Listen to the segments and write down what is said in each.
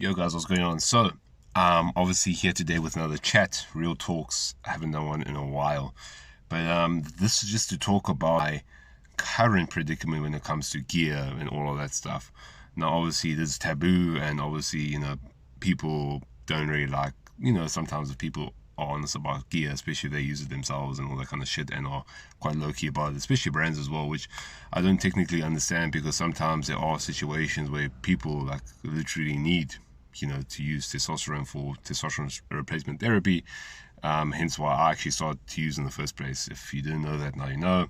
Yo guys, what's going on? So, obviously here today with another chat, real talks. I haven't done one in a while, but this is just to talk about my current predicament when it comes to gear and all of that stuff. Now, obviously, there's taboo, and obviously, people don't really like, sometimes if people are honest about gear, especially if they use it themselves and all that kind of shit, and are quite low key about it, especially brands as well, which I don't technically understand because sometimes there are situations where people like literally need to use testosterone for testosterone replacement therapy. Hence why I actually started to use in the first place. If you didn't know that, now you know.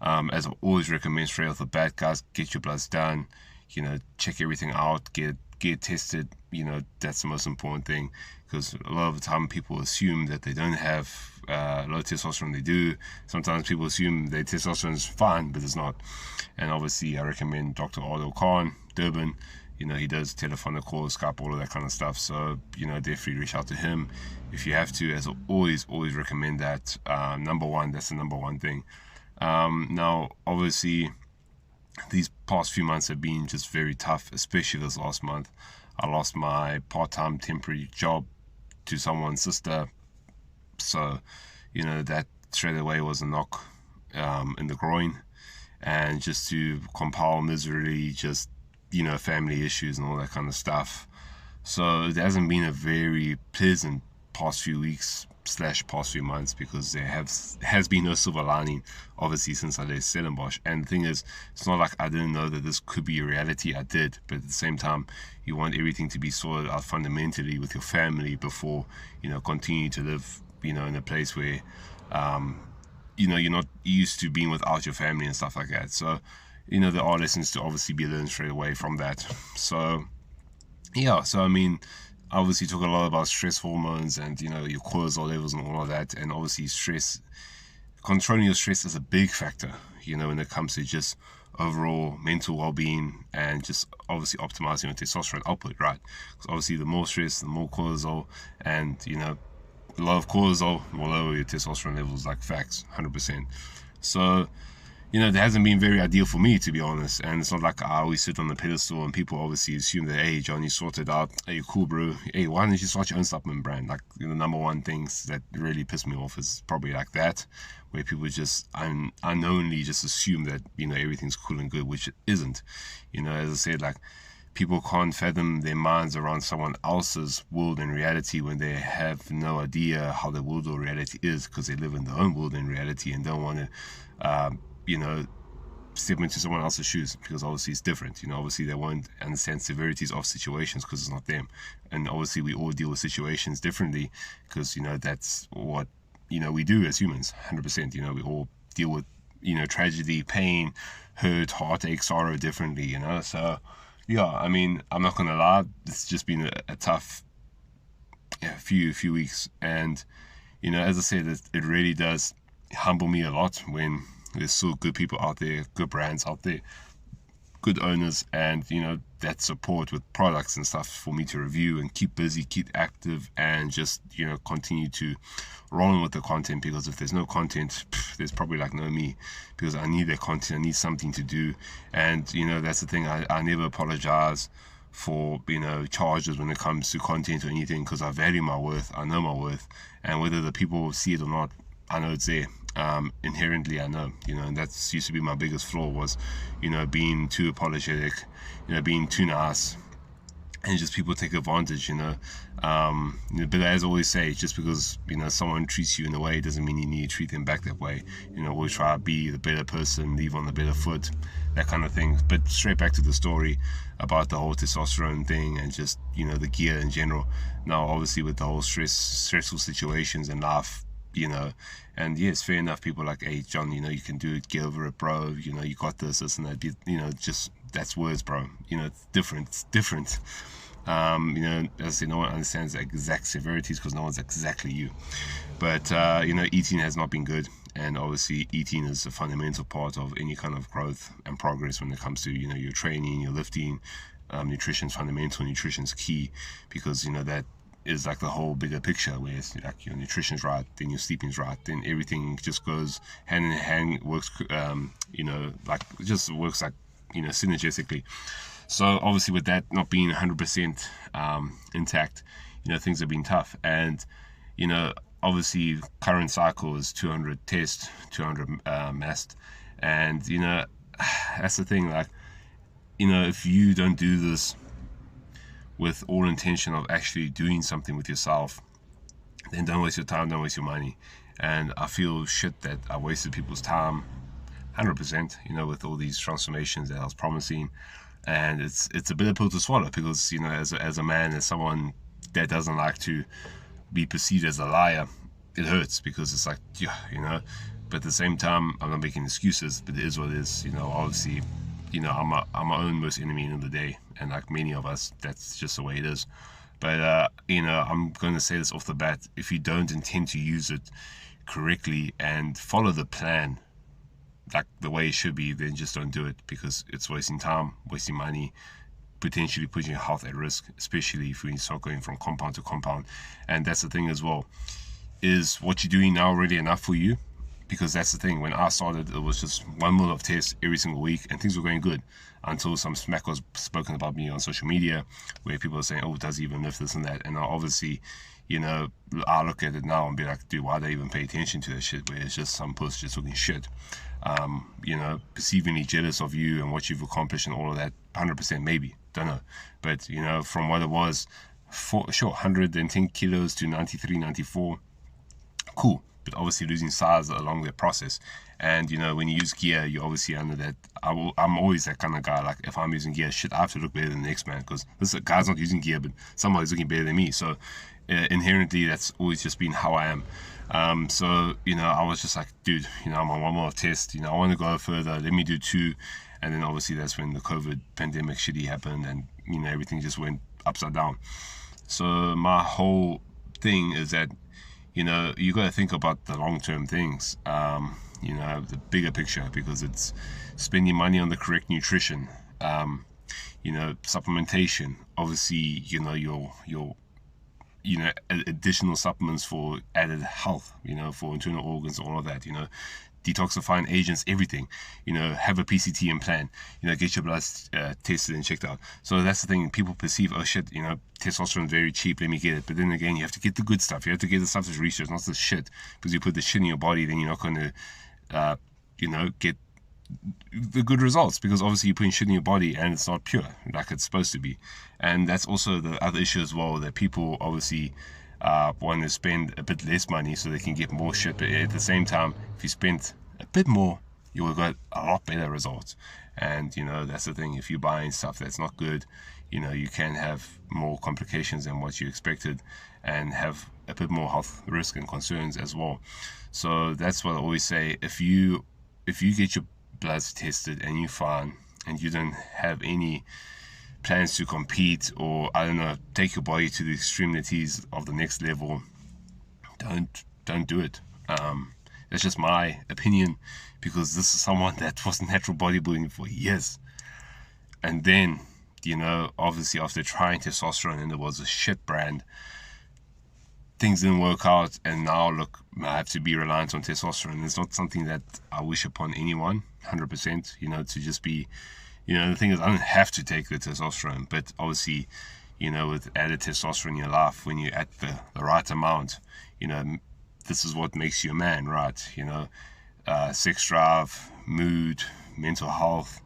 As I always recommend straight off the bat, guys, get your bloods done. Check everything out. Get tested. That's the most important thing because a lot of the time people assume that they don't have low testosterone. They do. Sometimes people assume their testosterone is fine, but it's not. And obviously, I recommend Dr. Adil Khan, Durban. He does telephonic calls, Skype, all of that kind of stuff. So, definitely reach out to him if you have to. As I always recommend that. Number one, that's the number one thing. Now, obviously, these past few months have been just very tough, especially this last month. I lost my part-time temporary job to someone's sister. So, that straight away was a knock in the groin. And just to compile miserably, just family issues and all that kind of stuff. So it hasn't been a very pleasant past few weeks slash past few months because there has been no silver lining, obviously, since I left Stellenbosch. And the thing is, it's not like I didn't know that this could be a reality. I did, but at the same time, you want everything to be sorted out fundamentally with your family before continue to live in a place where you're not used to being without your family and stuff like that. So there are lessons to obviously be learned straight away from that. So yeah, so I mean, obviously talk a lot about stress hormones and your cortisol levels and all of that, and obviously stress, controlling your stress is a big factor when it comes to just overall mental well-being and just obviously optimizing your testosterone output, right? Because obviously the more stress, the more cortisol, and a lot of cortisol will lower your testosterone levels, like facts, 100%. So that hasn't been very ideal for me, to be honest. And it's not like I always sit on the pedestal and people obviously assume that, hey, John, you sorted out. Hey, you're cool, bro. Hey, why don't you start your own supplement brand? Like, the number one things that really piss me off is probably like that, where people just unknowingly just assume that, everything's cool and good, which it isn't. As I said, like, people can't fathom their minds around someone else's world and reality when they have no idea how the world or reality is because they live in their own world and reality and don't want to step into someone else's shoes because obviously it's different. Obviously they won't understand severities of situations because it's not them. And obviously we all deal with situations differently because, that's what, we do as humans, 100%. We all deal with, tragedy, pain, hurt, heartache, sorrow differently, So, yeah, I mean, I'm not going to lie, it's just been a tough few weeks. And, as I said, it really does humble me a lot when there's still good people out there, good brands out there, good owners, and that support with products and stuff for me to review and keep busy, keep active, and just continue to roll with the content. Because if there's no content, there's probably like no me, because I need that content. I need something to do. And that's the thing, I never apologize for charges when it comes to content or anything, because I value my worth, I know my worth, and whether the people see it or not, I know it's there. Inherently I know, and that's used to be my biggest flaw, was being too apologetic, being too nice, and just people take advantage. But as I always say, just because someone treats you in a way doesn't mean you need to treat them back that way. Always try to be the better person, leave on the better foot, that kind of thing. But straight back to the story about the whole testosterone thing and just the gear in general. Now obviously with the whole stressful situations in life, and yes, fair enough, people are like, hey John, you can do it, get over it, bro, you got this and that, just that's words, bro. It's different. As I say, no one understands the exact severities because no one's exactly you. But eating has not been good, and obviously eating is a fundamental part of any kind of growth and progress when it comes to your training, your lifting. Nutrition's fundamental, nutrition's key, because that is like the whole bigger picture, where it's like your nutrition's right, then your sleeping's right, then everything just goes hand in hand, works, like it just works like synergistically. So obviously with that not being 100% intact, things have been tough. And obviously current cycle is 200 test, 200 mast. And that's the thing, like, if you don't do this with all intention of actually doing something with yourself, then don't waste your time, don't waste your money. And I feel shit that I wasted people's time 100%, with all these transformations that I was promising. And it's a bitter pill to swallow, because as a man, as someone that doesn't like to be perceived as a liar, it hurts, because it's like, but at the same time, I'm not making excuses, but it is what it is. Obviously, I'm my own worst enemy in the day, and like many of us, that's just the way it is. But I'm going to say this off the bat: if you don't intend to use it correctly and follow the plan like the way it should be, then just don't do it, because it's wasting time, wasting money, potentially putting your health at risk, especially if we start going from compound to compound. And that's the thing as well: is what you're doing now really enough for you? Because that's the thing, when I started, it was just 1 mil of tests every single week, and things were going good until some smack was spoken about me on social media, where people are saying, oh, does he even lift this and that? And I obviously, I look at it now and be like, dude, why do I even pay attention to that shit, where it's just some puss just talking shit, perceivingly jealous of you and what you've accomplished and all of that. 100% maybe, don't know. But from what it was, for sure, 110 kilos to 93, 94, cool. But obviously losing size along the process. And when you use gear, you're obviously under that. I'm always that kind of guy. Like, if I'm using gear, shit, I have to look better than the next man, because this guy's not using gear, but somebody's looking better than me. So inherently, that's always just been how I am. So I was just like, dude, I'm on 1 more test. I want to go further. Let me do 2. And then obviously that's when the COVID pandemic shitty happened, and everything just went upside down. So my whole thing is that you got to think about the long-term things, the bigger picture, because it's spending money on the correct nutrition, supplementation, obviously, your additional supplements for added health, for internal organs, all of that, detoxifying agents, everything, have a PCT implant, get your blood tested and checked out. So that's the thing, people perceive, oh shit, testosterone is very cheap, let me get it. But then again, you have to get the good stuff. You have to get the stuff that's researched, not the shit, because you put the shit in your body, then you're not going to, get the good results, because obviously you're putting shit in your body and it's not pure like it's supposed to be. And that's also the other issue as well, that people obviously want to spend a bit less money so they can get more shit, but at the same time, if you spend a bit more, you will get a lot better results. And that's the thing, if you're buying stuff that's not good, you can have more complications than what you expected, and have a bit more health risk and concerns as well. So that's what I always say: if you get your bloods tested and you're fine, and you don't have any plans to compete, or I don't know, take your body to the extremities of the next level, don't do it. That's just my opinion, because this is someone that was natural bodybuilding for years, and then obviously after trying testosterone, and it was a shit brand, things didn't work out, and now look, I have to be reliant on testosterone. It's not something that I wish upon anyone, 100%, to just be, the thing is, I don't have to take the testosterone, but obviously, with added testosterone in your life, when you're at the right amount, this is what makes you a man, right? Sex drive, mood, mental health,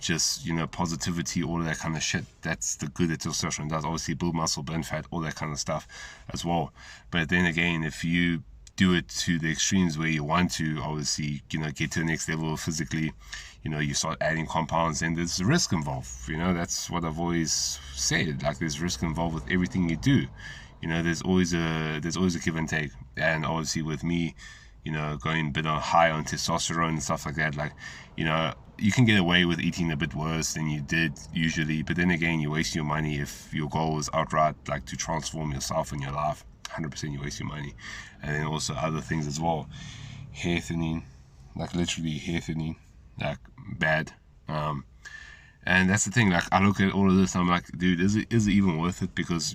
just positivity, all of that kind of shit. That's the good that testosterone does. Obviously build muscle, burn fat, all that kind of stuff as well. But then again, if you do it to the extremes where you want to obviously get to the next level physically, you start adding compounds, and there's risk involved. That's what I've always said, like, there's risk involved with everything you do. There's always a give and take. And obviously with me, going a bit high on testosterone and stuff like that, like, you can get away with eating a bit worse than you did usually, but then again, you waste your money if your goal is outright like to transform yourself and your life. 100% you waste your money. And then also other things as well, hair thinning, like literally hair thinning, like bad. And that's the thing, like, I look at all of this and I'm like, dude, is it even worth it? Because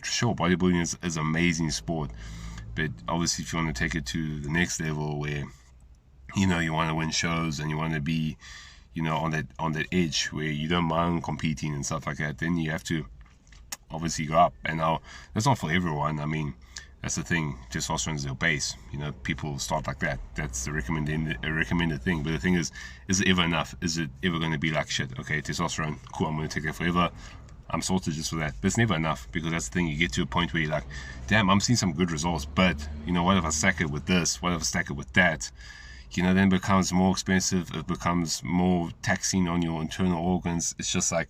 sure, bodybuilding is an amazing sport, but obviously if you want to take it to the next level where you want to win shows and you want to be on that edge where you don't mind competing and stuff like that, then you have to obviously go up. And now that's not for everyone. I mean, that's the thing. Testosterone is your base. People start like that. That's the recommended thing. But the thing is it ever enough? Is it ever going to be like, shit, okay, testosterone, cool, I'm going to take that forever, I'm sorted just for that? But it's never enough, because that's the thing. You get to a point where you're like, damn, I'm seeing some good results, but what if I stack it with this? What if I stack it with that? Then it becomes more expensive. It becomes more taxing on your internal organs. It's just like,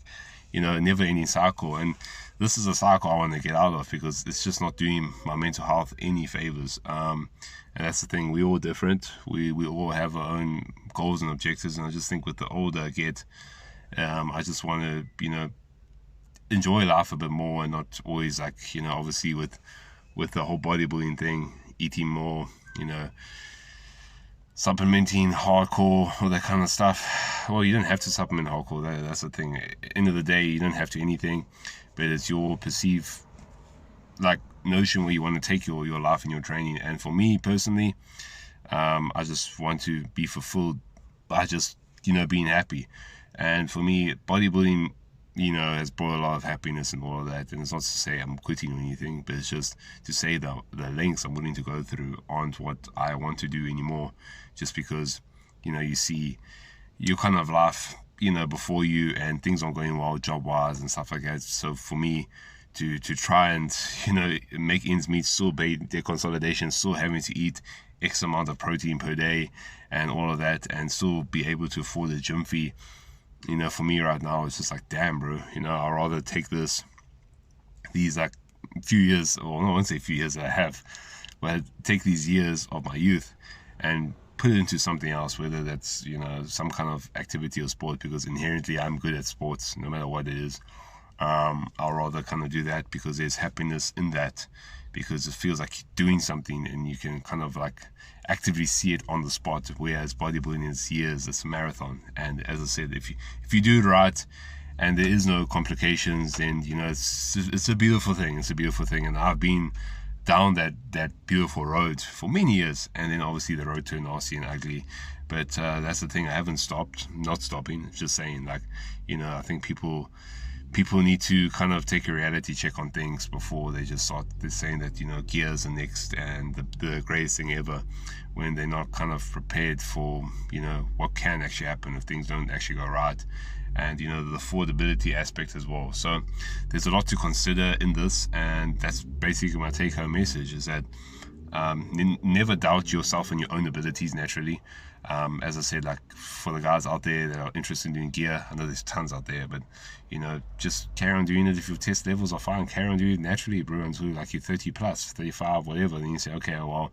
a never-ending cycle. And this is a cycle I want to get out of, because it's just not doing my mental health any favors. And that's the thing. We're all different. We all have our own goals and objectives. And I just think with the older I get, I just want to, enjoy life a bit more, and not always like, obviously with the whole bodybuilding thing, eating more, supplementing hardcore, all that kind of stuff. Well, you don't have to supplement hardcore. That's the thing. End of the day, you don't have to anything, but it's your perceived notion where you want to take your life and your training. And for me personally, I just want to be fulfilled by just being happy. And for me, bodybuilding has brought a lot of happiness and all of that. And it's not to say I'm quitting or anything, but it's just to say the lengths I'm willing to go through aren't what I want to do anymore, just because you see your kind of life before you, and things aren't going well job wise and stuff like that. So for me to try and make ends meet, still pay their consolidation, still having to eat X amount of protein per day and all of that, and still be able to afford the gym fee, for me right now, it's just like, damn, bro, I'd rather take these few years, or no, I won't say few years that I have, but take these years of my youth and put it into something else, whether that's, some kind of activity or sport, because inherently I'm good at sports, no matter what it is. I'll rather kind of do that, because there's happiness in that, because it feels like you're doing something and you can kind of actively see it on the spot, whereas bodybuilding is years, it's a marathon. And as I said, if you do it right and there is no complications, then it's a beautiful thing. It's a beautiful thing. And I've been down that beautiful road for many years, and then obviously the road turned nasty and ugly. But that's the thing. I haven't stopped. Not stopping. Just saying, I think people need to kind of take a reality check on things before they just start saying that gears are next and the greatest thing ever, when they're not kind of prepared for what can actually happen if things don't actually go right. And the affordability aspect as well. So there's a lot to consider in this, and that's basically my take-home message, is that never doubt yourself and your own abilities naturally. As I said, for the guys out there that are interested in gear, I know there's tons out there, but just carry on doing it. If your test levels are fine, carry on doing it naturally, bro, until you're 30 plus, 35, whatever. Then you say, okay, well,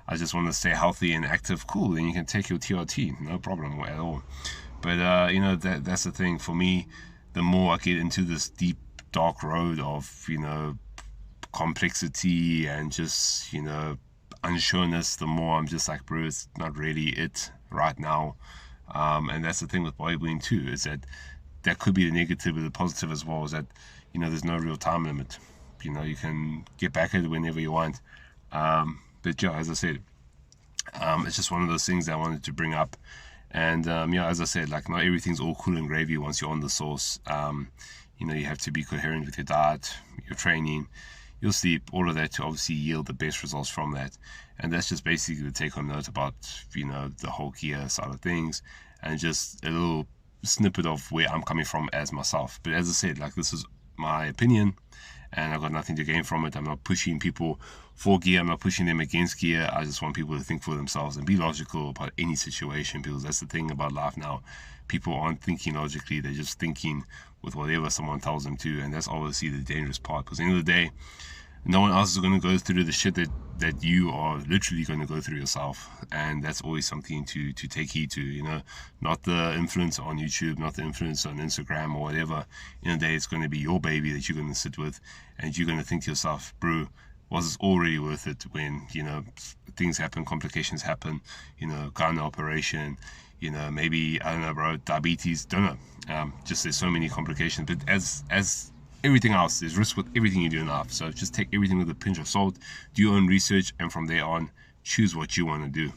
I just want to stay healthy and active. Cool, then you can take your TRT, no problem at all. But that's the thing for me. The more I get into this deep dark road of complexity and just unsureness, the more I'm just like, bro, it's not really it right now. And that's the thing with bodybuilding too, is that could be the negative, but the positive as well is that there's no real time limit. You can get back at it whenever you want. But yeah, as I said, it's just one of those things that I wanted to bring up. And as I said, not everything's all cool and gravy once you're on the sauce. You have to be coherent with your diet, your training, your sleep, all of that, to obviously yield the best results from that. And that's just basically the take-home note about the whole gear side of things, and just a little snippet of where I'm coming from as myself. But as I said, this is my opinion, and I've got nothing to gain from it. I'm not pushing people for gear, I'm not pushing them against gear. I just want people to think for themselves and be logical about any situation, because that's the thing about life now. People aren't thinking logically, they're just thinking with whatever someone tells them to. And that's obviously the dangerous part, because at the end of the day, no one else is going to go through the shit that you are literally going to go through yourself. And that's always something to take heed to, not the influence on YouTube, not the influence on Instagram or whatever. In the day, it's going to be your baby that you're going to sit with, and you're going to think to yourself, bro, was it already worth it when things happen, complications happen, gyno operation, maybe, I don't know, bro, diabetes, don't know. Just there's so many complications. But as everything else, there's risk with everything you do in life. So just take everything with a pinch of salt, do your own research, and from there on, choose what you want to do.